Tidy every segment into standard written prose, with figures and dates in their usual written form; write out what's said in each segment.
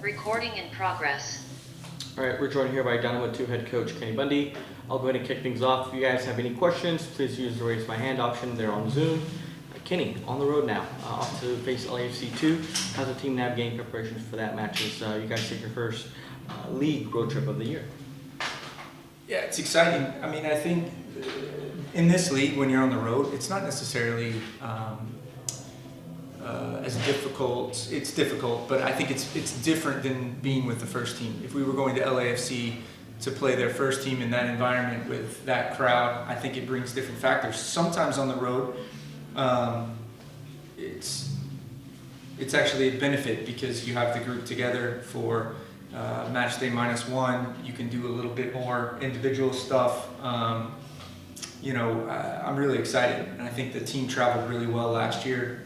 Recording in progress. All right, we're joined here by Dynamo 2 head coach Kenny Bundy. I'll go ahead and kick things off. If you guys have any questions, please use the raise my hand option there on Zoom. Kenny, on the road now, off to face LAFC 2. How's the team navigating preparations for that match as you guys take your first league road trip of the year? Yeah, it's exciting. I mean, I think in this league, when you're on the road, it's not necessarily as difficult. It's difficult, but I think it's different than being with the first team. If we were going to LAFC to play their first team in that environment with that crowd, I think it brings different factors. Sometimes on the road, it's actually a benefit because you have the group together for match day -1. You can do a little bit more individual stuff. I'm really excited, and I think the team traveled really well last year.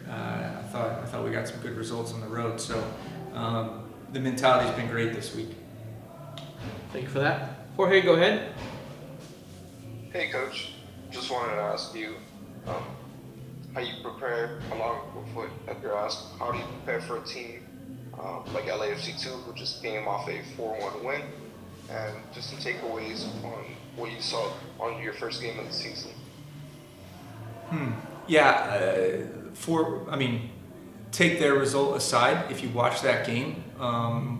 I thought we got some good results on the road, so the mentality's been great this week. Thank you for that. Jorge, go ahead. Hey, Coach. Just wanted to ask you how you prepare, along with what Edgar asked, how do you prepare for a team like LAFC 2, who just came off a 4-1 win, and just some takeaways on what you saw on your first game of the season? Take their result aside, if you watch that game,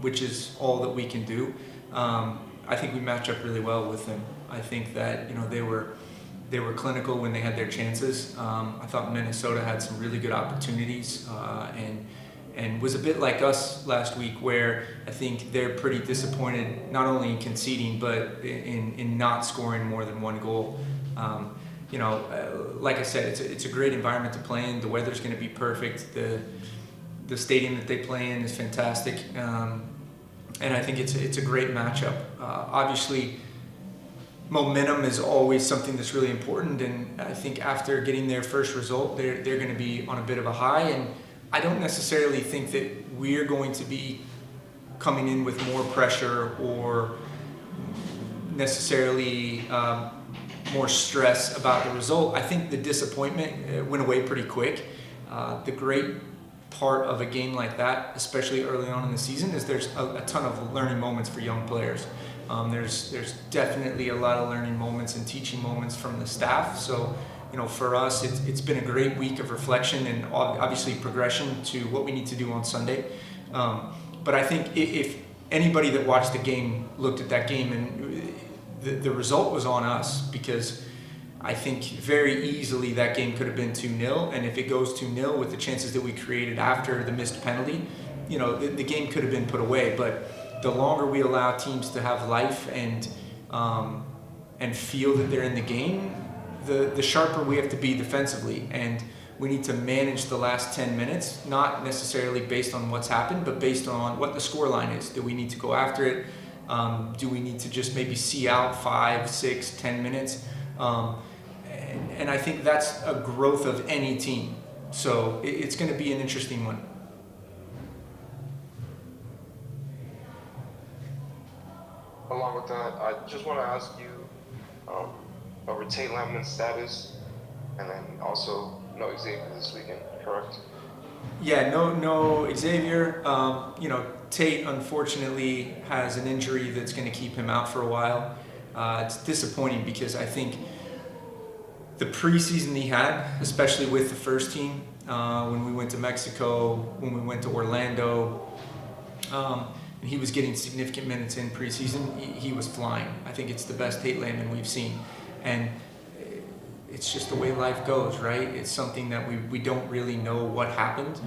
which is all that we can do, I think we match up really well with them. I think that they were clinical when they had their chances. I thought Minnesota had some really good opportunities and was a bit like us last week, where I think they're pretty disappointed not only in conceding but in not scoring more than one goal. Like I said, it's a great environment to play in. The weather's going to be perfect. The stadium that they play in is fantastic, and I think it's a great matchup. Obviously, momentum is always something that's really important, and I think after getting their first result, they're going to be on a bit of a high, and I don't necessarily think that we're going to be coming in with more pressure or necessarily more stress about the result. I think the disappointment went away pretty quick. The great part of a game like that, especially early on in the season, is there's a ton of learning moments for young players. There's definitely a lot of learning moments and teaching moments from the staff. So, for us, it's been a great week of reflection and obviously progression to what we need to do on Sunday. But I think if anybody that watched the game looked at that game, and the result was on us, because I think very easily that game could have been 2-0, and if it goes 2-0 with the chances that we created after the missed penalty, the game could have been put away. But the longer we allow teams to have life and feel that they're in the game, the sharper we have to be defensively, and we need to manage the last 10 minutes, not necessarily based on what's happened, but based on what the score line is. Do we need to go after it? Do we need to just maybe see out 5, 6, 10 minutes? And I think that's a growth of any team. So it's going to be an interesting one. Along with that, I just want to ask you over Tate Lampman's status, and then also no Xavier this weekend, correct? Yeah, no Xavier. Tate unfortunately has an injury that's going to keep him out for a while. It's disappointing because I think the preseason he had, especially with the first team, when we went to Mexico, when we went to Orlando, and he was getting significant minutes in preseason, he was flying. I think it's the best Tate Lampman we've seen. And it's just the way life goes, right? It's something that we don't really know what happened.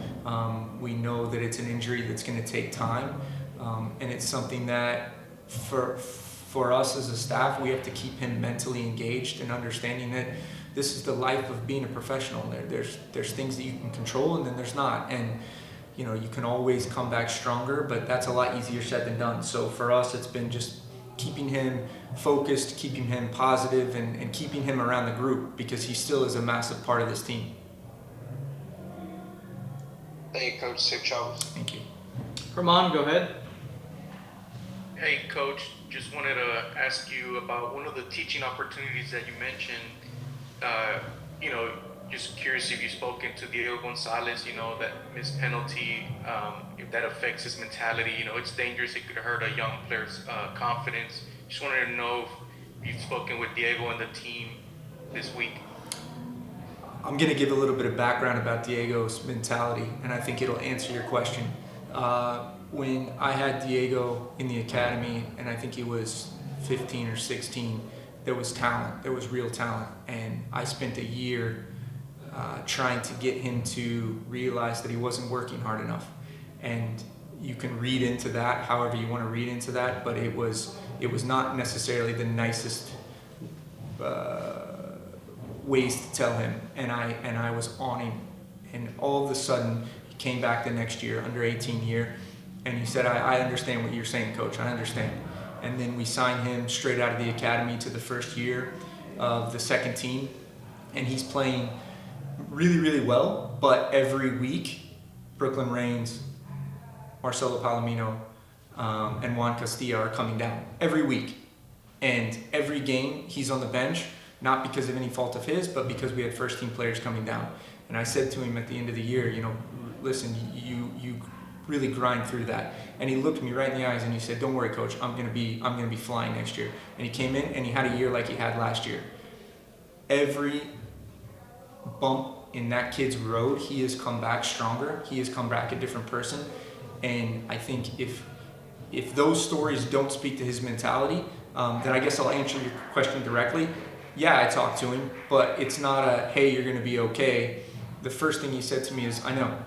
We know that it's an injury that's going to take time. And it's something that for us as a staff, we have to keep him mentally engaged and understanding that this is the life of being a professional. There's things that you can control, and then there's not. And you can always come back stronger, but that's a lot easier said than done. So for us, it's been just keeping him focused, keeping him positive, and keeping him around the group, because he still is a massive part of this team. Thank you, Coach. Safe travels. Thank you. Herman, go ahead. Hey, Coach. Just wanted to ask you about one of the teaching opportunities that you mentioned. just curious if you've spoken to Diego Gonzalez, that missed penalty, if that affects his mentality. It's dangerous. It could hurt a young player's confidence. Just wanted to know if you've spoken with Diego and the team this week. I'm going to give a little bit of background about Diego's mentality, and I think it'll answer your question. When I had Diego in the academy, and I think he was 15 or 16, there was talent. There was real talent. And I spent a year trying to get him to realize that he wasn't working hard enough. And you can read into that however you want to read into that, but it was not necessarily the nicest ways to tell him. And I was on him. And all of a sudden, he came back the next year, under 18 year, and he said, I understand what you're saying, Coach, I understand. And then we signed him straight out of the academy to the first year of the second team. And he's playing really, really well, but every week, Brooklyn Reigns, Marcelo Palomino, and Juan Castilla are coming down every week. And every game, he's on the bench, not because of any fault of his, but because we had first team players coming down. And I said to him at the end of the year, listen, you really grind through that. And he looked me right in the eyes and he said, don't worry, Coach, I'm gonna be flying next year. And he came in and he had a year like he had last year. Every bump in that kid's road, he has come back stronger. He has come back a different person. And I think if those stories don't speak to his mentality, then I guess I'll answer your question directly. Yeah, I talked to him, but it's not a, hey, you're gonna be okay. The first thing he said to me is, I know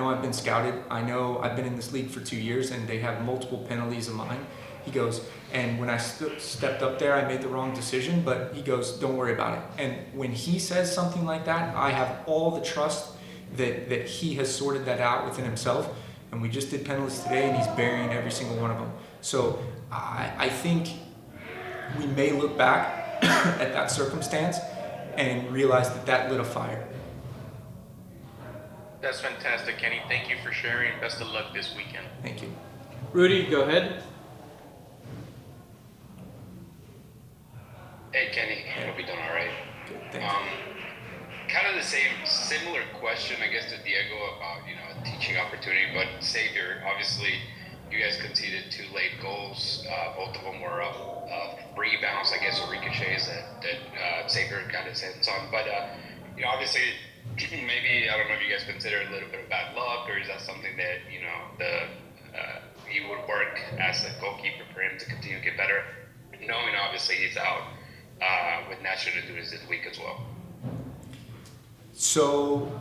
I've been scouted. I know I've been in this league for 2 years and they have multiple penalties of mine. He goes, and when I stepped up there, I made the wrong decision, but he goes, don't worry about it. And when he says something like that, I have all the trust that he has sorted that out within himself. And we just did penalties today and he's burying every single one of them. So I think we may look back at that circumstance and realize that lit a fire. That's fantastic, Kenny. Thank you for sharing. Best of luck this weekend. Thank you. Rudy, go ahead. Hey Kenny, hope you're doing all right. Good, thank you. Kind of the similar question, I guess, to Diego about a teaching opportunity, but Xavier, obviously, you guys conceded 2 late goals. Both of them were rebounds, I guess, or ricochets that Xavier kind of sends on. But obviously, maybe I don't know if you guys consider it a little bit of bad luck, or is that something that you would work as a goalkeeper for him to continue to get better, knowing obviously he's out with national duties this week as well. So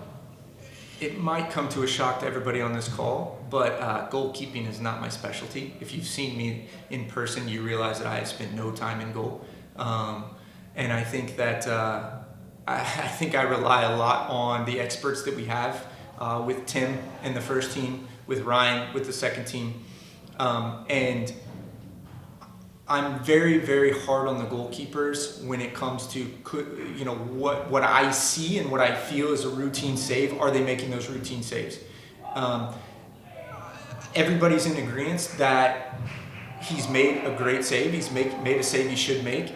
it might come to a shock to everybody on this call, but goalkeeping is not my specialty. If you've seen me in person, you realize that I have spent no time in goal. And I think that I rely a lot on the experts that we have with Tim and the first team, with Ryan with the second team. And I'm very, very hard on the goalkeepers when it comes to what I see and what I feel is a routine save. Are they making those routine saves? Everybody's in agreement that he's made a great save. He's made a save he should make.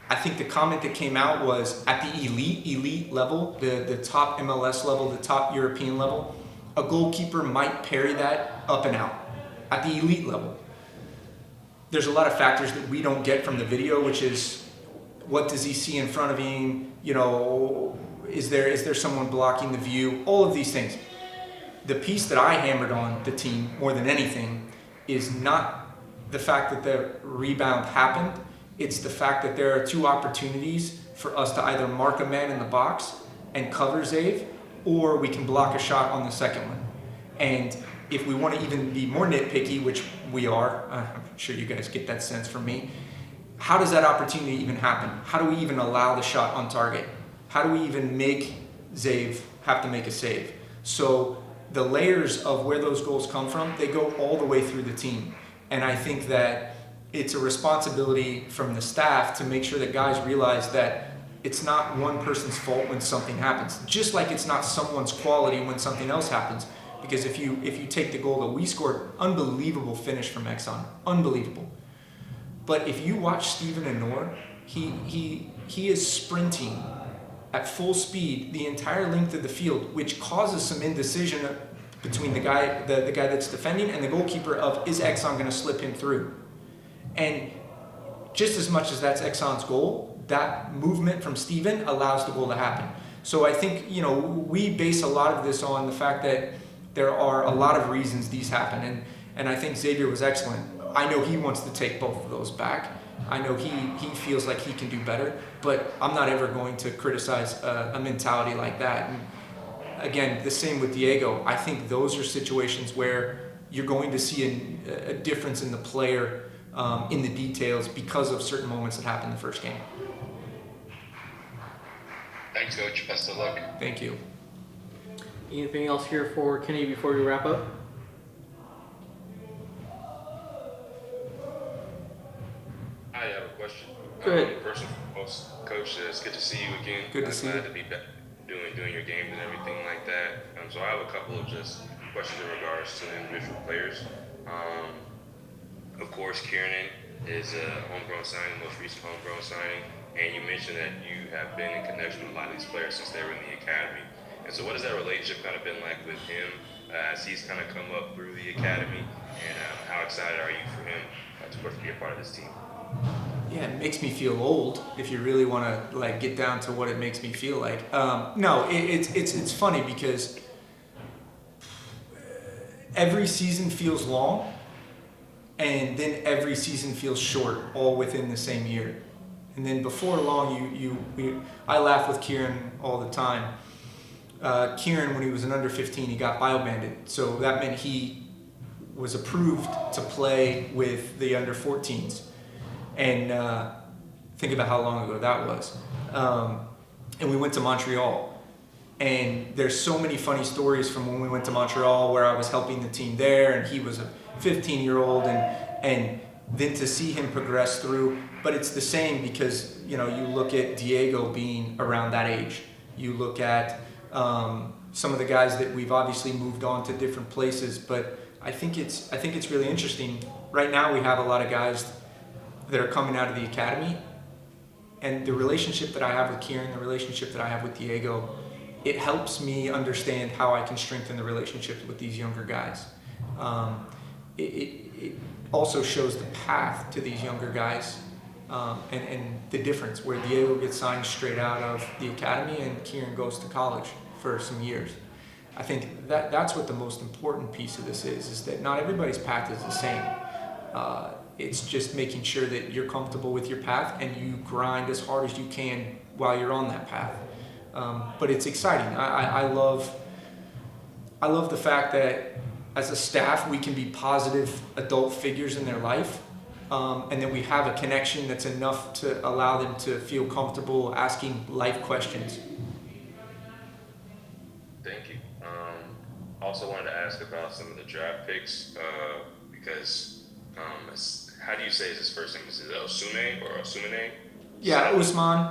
I think the comment that came out was at the elite level, the top MLS level, the top European level, a goalkeeper might parry that up and out. At the elite level, there's a lot of factors that we don't get from the video, which is what does he see in front of him? Is there someone blocking the view? All of these things. The piece that I hammered on the team more than anything is not the fact that the rebound happened. It's the fact that there are 2 opportunities for us to either mark a man in the box and cover Zave, or we can block a shot on the second one. And if we want to even be more nitpicky, which we are, I'm sure you guys get that sense from me, how does that opportunity even happen? How do we even allow the shot on target? How do we even make Zave have to make a save? So the layers of where those goals come from, they go all the way through the team. And I think that it's a responsibility from the staff to make sure that guys realize that it's not one person's fault when something happens, just like it's not someone's quality when something else happens. Because if you take the goal that we scored, unbelievable finish from Exxon, unbelievable. But if you watch Steven Anor, he is sprinting at full speed the entire length of the field, which causes some indecision between the guy that's defending and the goalkeeper of, is Exxon going to slip him through? And just as much as that's Exxon's goal, that movement from Steven allows the goal to happen. So I think, we base a lot of this on the fact that there are a lot of reasons these happen. And I think Xavier was excellent. I know he wants to take both of those back. I know he feels like he can do better, but I'm not ever going to criticize a mentality like that. And again, the same with Diego. I think those are situations where you're going to see a difference in the player, in the details, because of certain moments that happened in the first game. Thanks, Coach. Best of luck. Thank you. Anything else here for Kenny before we wrap up? I have a question. Go ahead. First and foremost, Coach, it's good to see you again. Good to see you. Glad to be back doing your games and everything like that. So I have a couple of just questions in regards to the individual players. Of course, Kieran is a homegrown signing, most recent homegrown signing, and you mentioned that you have been in connection with a lot of these players since they were in the academy. And so what has that relationship kind of been like with him as he's kind of come up through the academy, and how excited are you for him to be a part of this team? Yeah, it makes me feel old if you really want to get down to what it makes me feel like. No, it's funny because every season feels long, and then every season feels short, all within the same year. And then before long, I laugh with Kieran all the time. Kieran, when he was an under 15, he got bio-banded, so that meant he was approved to play with the under 14s. And think about how long ago that was. And we went to Montreal. And there's so many funny stories from when we went to Montreal where I was helping the team there and he was a 15-year-old, and then to see him progress through. But it's the same because, you look at Diego being around that age. You look at some of the guys that we've obviously moved on to different places, but I think it's really interesting. Right now we have a lot of guys that are coming out of the academy, and the relationship that I have with Kieran, the relationship that I have with Diego, it helps me understand how I can strengthen the relationships with these younger guys. It also shows the path to these younger guys, and the difference where Diego gets signed straight out of the academy and Kieran goes to college for some years. I think that's what the most important piece of this is that not everybody's path is the same. It's just making sure that you're comfortable with your path and you grind as hard as you can while you're on that path. But it's exciting. I love the fact that as a staff we can be positive adult figures in their life, and then we have a connection that's enough to allow them to feel comfortable asking life questions. Thank you. Also wanted to ask about some of the draft picks, because how do you say his first name? Is it Osune or Osumene? Yeah, Usman.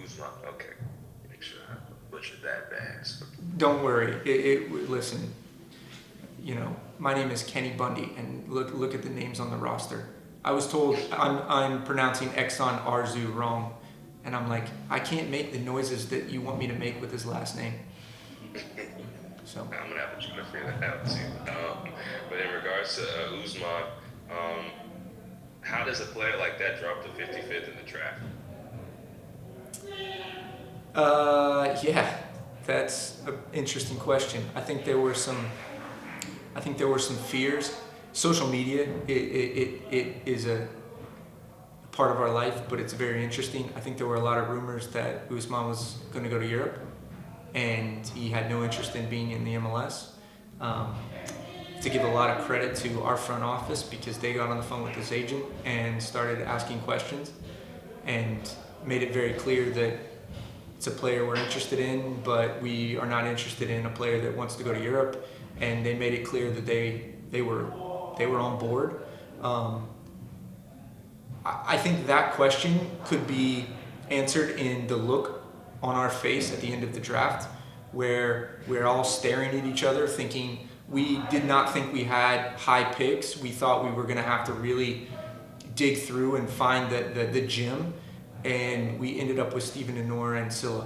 Usman, okay. Make sure I butchered that bad. Don't worry. Listen, my name is Kenny Bundy, and look at the names on the roster. I was told I'm pronouncing Exxon Arzu wrong, and I'm like, I can't make the noises that you want me to make with his last name. So I'm gonna have to try to figure that out too. But in regards to Usman, how does a player like that drop to 55th in the draft? Yeah, that's an interesting question. I think there were some fears. Social media, it is a part of our life, but it's very interesting. I think there were a lot of rumors that Usman was going to go to Europe, and he had no interest in being in the MLS. To give a lot of credit to our front office, because they got on the phone with his agent and started asking questions and made it very clear that it's a player we're interested in, but we are not interested in a player that wants to go to Europe. And they made it clear that they were on board. I think that question could be answered in the look on our face at the end of the draft, where we're all staring at each other thinking, we did not think we had high picks. We thought we were going to have to really dig through and find the gem. and we ended up with Steven Denora and Silla,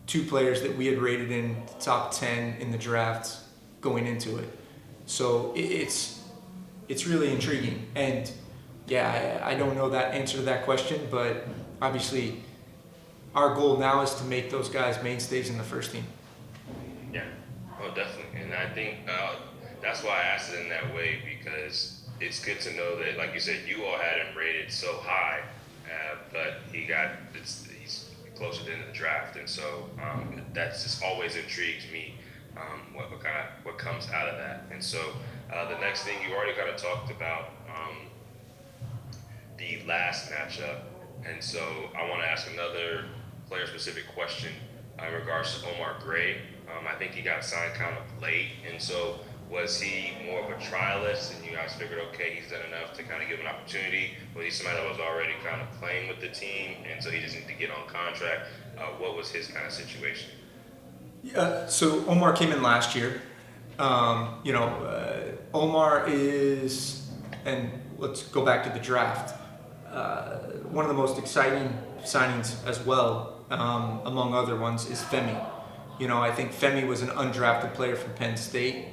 2 players that we had rated in the top 10 in the drafts going into it. So it's really intriguing. And yeah, I don't know that answer to that question, but obviously our goal now is to make those guys mainstays in the first team. Yeah, oh, definitely. And I think that's why I asked it in that way, because it's good to know that, like you said, you all had him rated so high, but he's closer to the end of the draft, and so that's just always intrigues me. What comes out of that. And so the next thing, you already kind of talked about the last matchup, and so I want to ask another player-specific question in regards to Omar Gray. I think he got signed kind of late, and so was he more of a trialist, and you guys figured, okay, he's done enough to kind of give an opportunity? Was he somebody that was already kind of playing with the team, and so he just needed to get on contract? What was his kind of situation? So Omar came in last year. Omar is, and let's go back to the draft, one of the most exciting signings as well, among other ones, is Femi. I think Femi was an undrafted player from Penn State.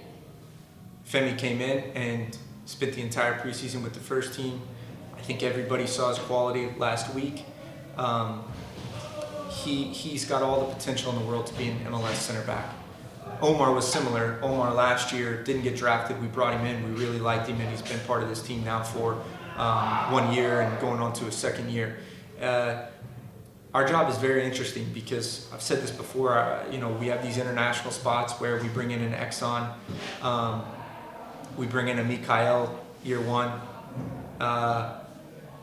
Femi came in and spent the entire preseason with the first team. I think everybody saw his quality last week. He's got all the potential in the world to be an MLS center back. Omar was similar. Omar last year didn't get drafted. We brought him in. We really liked him, and he's been part of this team now for 1 year and going on to his second year. Our job is very interesting because I've said this before. We have these international spots where we bring in an Exxon, we bring in a Mikael year 1.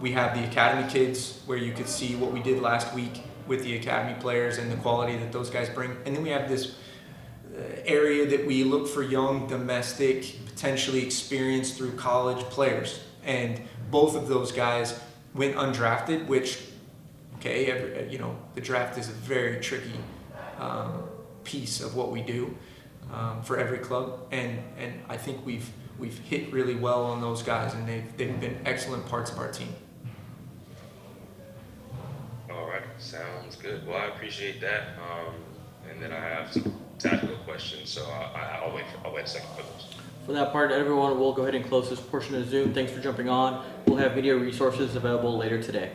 We have the academy kids where you could see what we did last week with the academy players and the quality that those guys bring. And then we have this area that we look for young, domestic, potentially experienced through college players. And both of those guys went undrafted, which, the draft is a very tricky piece of what we do for every club. And I think we've hit really well on those guys, and they've been excellent parts of our team. Sounds good. Well, I appreciate that. And then I have some tactical questions, so I'll wait a second for those. For that part, everyone, we'll go ahead and close this portion of Zoom. Thanks for jumping on. We'll have video resources available later today.